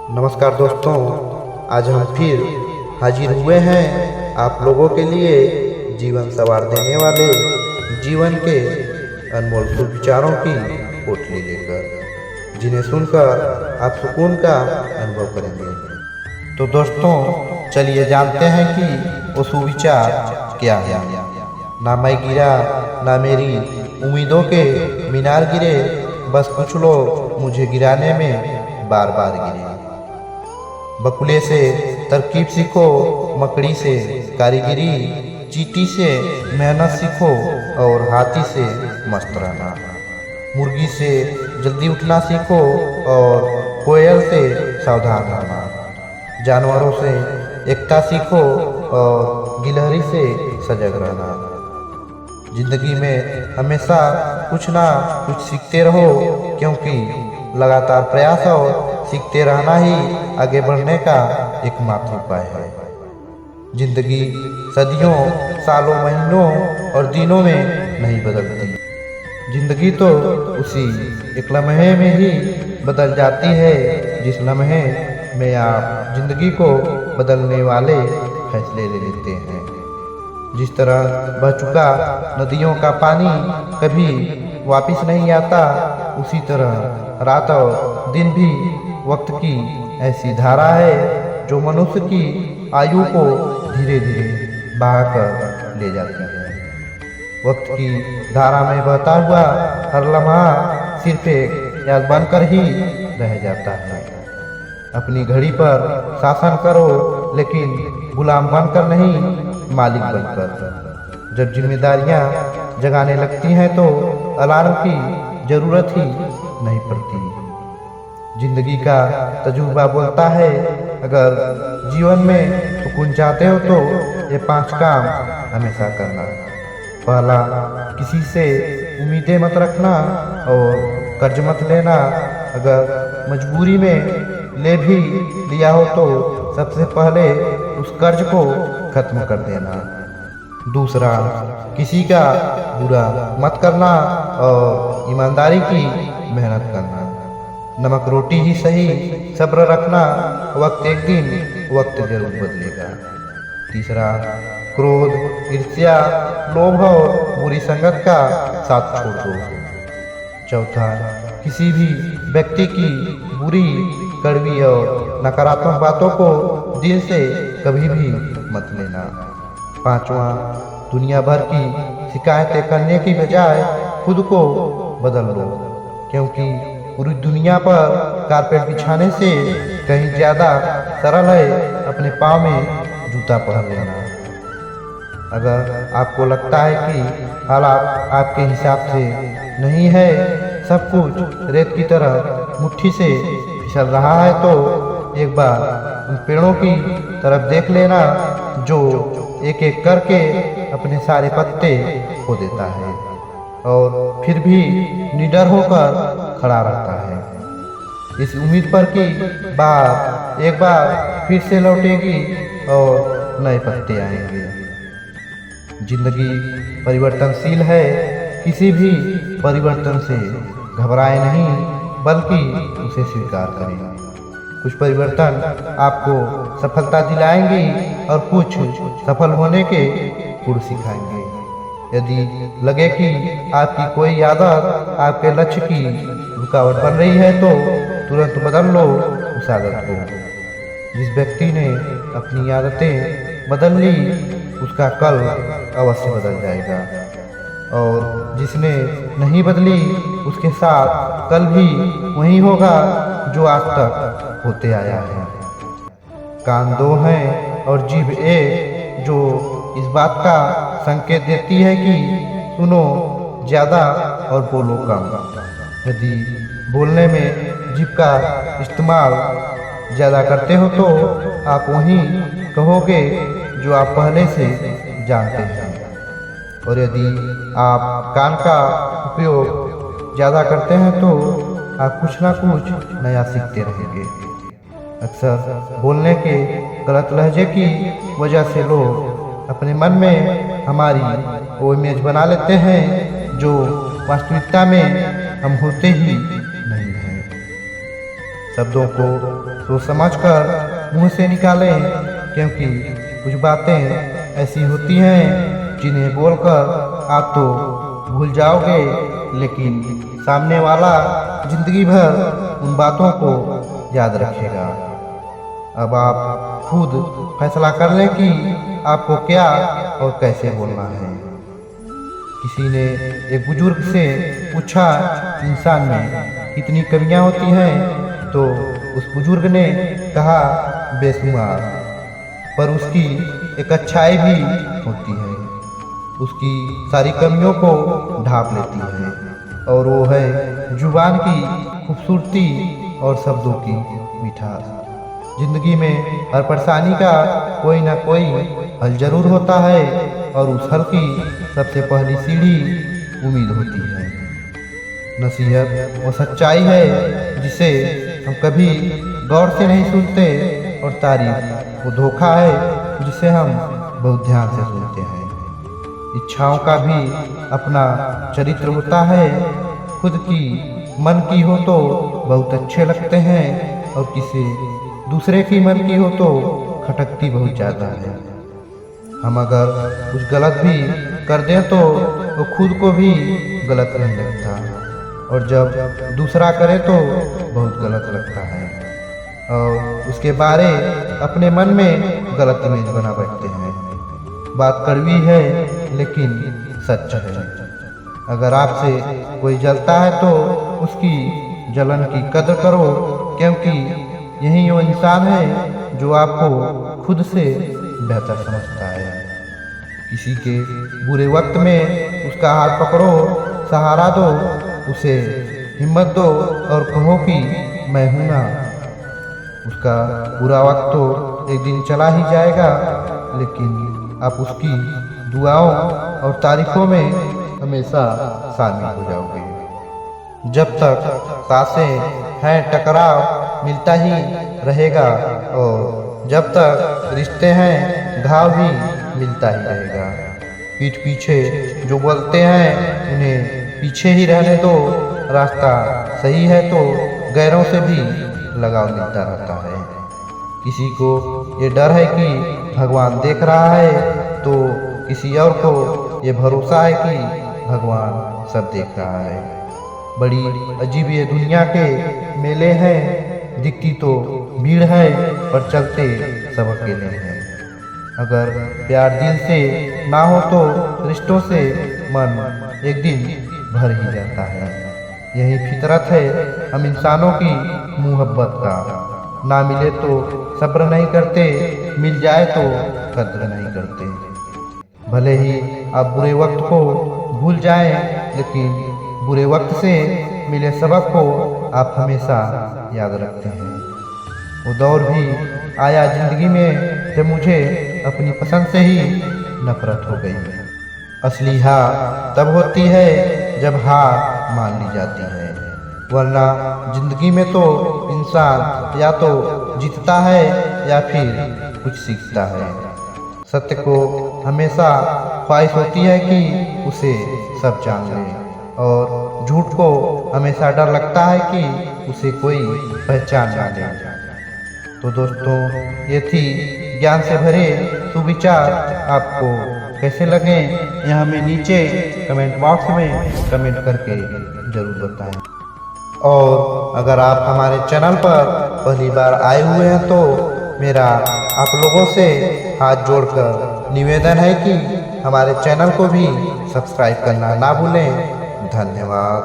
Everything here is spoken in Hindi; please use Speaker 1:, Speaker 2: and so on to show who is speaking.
Speaker 1: नमस्कार दोस्तों, आज हम फिर हाजिर हुए हैं आप लोगों के लिए जीवन संवार देने वाले जीवन के अनमोल विचारों की पोटली लेकर, जिन्हें सुनकर आप सुकून का अनुभव करेंगे। तो दोस्तों, चलिए जानते हैं कि वो सुविचार क्या है। ना मैं गिरा ना मेरी उम्मीदों के मीनार गिरे, बस कुछ लोग मुझे गिराने में बार बार गिरे। बकुले से तरकीब सीखो, मकड़ी से कारीगरी, चींटी से मेहनत सीखो और हाथी से मस्त रहना। मुर्गी से जल्दी उठना सीखो और कोयल से सावधान रहना। जानवरों से एकता सीखो और गिलहरी से सजग रहना। जिंदगी में हमेशा कुछ ना कुछ सीखते रहो, क्योंकि लगातार प्रयास और सीखते रहना ही आगे बढ़ने का एकमात्र उपाय है। जिंदगी सदियों, सालों, महीनों और दिनों में नहीं बदलती। जिंदगी तो उसी एक लम्हे में ही बदल जाती है, जिस लम्हे में आप जिंदगी को बदलने वाले फैसले ले लेते हैं। जिस तरह बह चुका नदियों का पानी कभी वापस नहीं आता, उसी तरह रात और दिन भी वक्त की ऐसी धारा है जो मनुष्य की आयु को धीरे धीरे बहाकर ले जाती है। वक्त की धारा में बहता हुआ हर लम्हा सिर्फ एक याद बनकर ही रह जाता है। अपनी घड़ी पर शासन करो, लेकिन गुलाम बनकर नहीं, मालिक बनकर। जब जिम्मेदारियां जगाने लगती हैं तो अलार्म की जरूरत ही नहीं पड़ती। जिंदगी का तजुर्बा बोलता है, अगर जीवन में सुकून चाहते हो तो ये 5 काम हमेशा करना। पहला, किसी से उम्मीदें मत रखना और कर्ज मत लेना। अगर मजबूरी में ले भी लिया हो तो सबसे पहले उस कर्ज को खत्म कर देना। दूसरा, किसी का बुरा मत करना और ईमानदारी की मेहनत करना। नमक रोटी ही सही, सब्र रखना, वक्त एक दिन वक्त जरूर बदलेगा। तीसरा, क्रोध, ईर्ष्या, लोभ और बुरी संगत का साथ छोड़ दो। चौथा, किसी भी व्यक्ति की बुरी, कड़वी और नकारात्मक बातों को दिल से कभी भी मत लेना। पांचवा, दुनिया भर की शिकायतें करने की बजाय खुद को बदल लो, क्योंकि पूरी दुनिया पर कारपेट बिछाने से कहीं ज़्यादा सरल है अपने पाँव में जूता पहन लेना। अगर आपको लगता है कि हालात आपके हिसाब से नहीं है, सब कुछ रेत की तरह मुट्ठी से फिसल रहा है, तो एक बार उन पेड़ों की तरफ देख लेना जो एक एक करके अपने सारे पत्ते खो देता है और फिर भी निडर होकर खड़ा रहता है, इस उम्मीद पर कि बात एक बार फिर से लौटेगी और नए पत्ते आएंगे। जिंदगी परिवर्तनशील है, किसी भी परिवर्तन से घबराए नहीं, बल्कि उसे स्वीकार करें। कुछ परिवर्तन आपको सफलता दिलाएंगे और कुछ सफल होने के गुर सिखाएंगे। यदि लगे कि आपकी कोई आदत आपके लक्ष्य की रुकावट बन रही है तो तुरंत बदल लो उस आदत को। जिस व्यक्ति ने अपनी आदतें बदल ली, उसका कल अवश्य बदल जाएगा, और जिसने नहीं बदली उसके साथ कल भी वही होगा जो आज तक होते आया है। कान 2 हैं और जीभ 1, जो इस बात का संकेत देती है कि सुनो ज़्यादा और बोलो कम। यदि बोलने में जीभ का इस्तेमाल ज़्यादा करते हो तो आप वही कहोगे जो आप पहले से जानते हैं, और यदि आप कान का उपयोग ज़्यादा करते हैं तो आप कुछ ना कुछ नया सीखते रहेंगे। अक्सर बोलने के गलत लहजे की वजह से लोग अपने मन में हमारी वो इमेज बना लेते हैं जो वास्तविकता में हम होते ही नहीं हैं। शब्दों को सोच समझ कर मुँह से निकालें, क्योंकि कुछ बातें ऐसी होती हैं जिन्हें बोलकर आप तो भूल जाओगे, लेकिन सामने वाला जिंदगी भर उन बातों को याद रखेगा। अब आप खुद फैसला कर लें कि आपको क्या और कैसे बोलना है। किसी ने एक बुजुर्ग से पूछा, इंसान में कितनी कमियां होती हैं? तो उस बुजुर्ग ने कहा, बेशुमार, पर उसकी एक अच्छाई भी होती है। उसकी सारी कमियों को ढांप लेती है, और वो है जुबान की खूबसूरती और शब्दों की मिठास। जिंदगी में हर परेशानी का कोई ना कोई हल जरूर होता है, और उस हल की सबसे पहली सीढ़ी उम्मीद होती है। नसीहत वो सच्चाई है जिसे हम कभी गौर से नहीं सुनते, और तारीफ वो धोखा है जिसे हम बहुत ध्यान से सुनते हैं। इच्छाओं का भी अपना चरित्र होता है। खुद की मन की हो तो बहुत अच्छे लगते हैं, और किसी दूसरे की मन की हो तो खटकती बहुत ज़्यादा है। हम अगर कुछ गलत भी कर दें तो वो खुद को भी गलत नहीं लगता, और जब दूसरा करे तो बहुत गलत लगता है, और उसके बारे अपने मन में गलत इमेज बना बैठते हैं। बात कड़वी है लेकिन सच है। अगर आपसे कोई जलता है तो उसकी जलन की कदर करो, क्योंकि यही वो इंसान है जो आपको खुद से बेहतर समझता है। किसी के बुरे वक्त में उसका हाथ पकड़ो, सहारा दो, उसे हिम्मत दो और कहो कि मैं हूं ना। उसका बुरा वक्त तो एक दिन चला ही जाएगा, लेकिन आप उसकी दुआओं और तारीफों में हमेशा शामिल हो जाओगे। जब तक सांसें हैं टकराव मिलता ही रहेगा, और जब तक रिश्ते हैं घाव भी मिलता ही रहेगा। पीठ पीछे जो बोलते हैं उन्हें पीछे ही रहने दो। रास्ता सही है तो गैरों से भी लगाव मिलता रहता है। किसी को ये डर है कि भगवान देख रहा है, तो किसी और को ये भरोसा है कि भगवान सब देख रहा है। बड़ी अजीब ये दुनिया के मेले हैं, दिखती तो भीड़ है पर चलते सब अकेले हैं। अगर प्यार दिल से ना हो तो रिश्तों से मन एक दिन भर ही जाता है। यही फितरत है हम इंसानों की मोहब्बत का। ना मिले तो सब्र नहीं करते, मिल जाए तो कद्र नहीं करते। भले ही आप बुरे वक्त को भूल जाएं, लेकिन बुरे वक्त से मिले सबक को आप हमेशा याद रखते हैं। वो दौर भी आया जिंदगी में जब मुझे अपनी पसंद से ही नफरत हो गई। असली हार तब होती है जब हार मान ली जाती है, वरना जिंदगी में तो इंसान या तो जीतता है या फिर कुछ सीखता है। सत्य को हमेशा ख्वाहिश होती है कि उसे सब जान ले, और झूठ को हमेशा डर लगता है कि उसे कोई पहचान ना ले। तो दोस्तों, ये थी ज्ञान से भरे सुविचार। आपको कैसे लगे यह हमें नीचे कमेंट बॉक्स में कमेंट करके जरूर बताएं। और अगर आप हमारे चैनल पर पहली बार आए हुए हैं तो मेरा आप लोगों से हाथ जोड़कर निवेदन है कि हमारे चैनल को भी सब्सक्राइब करना ना भूलें। धन्यवाद।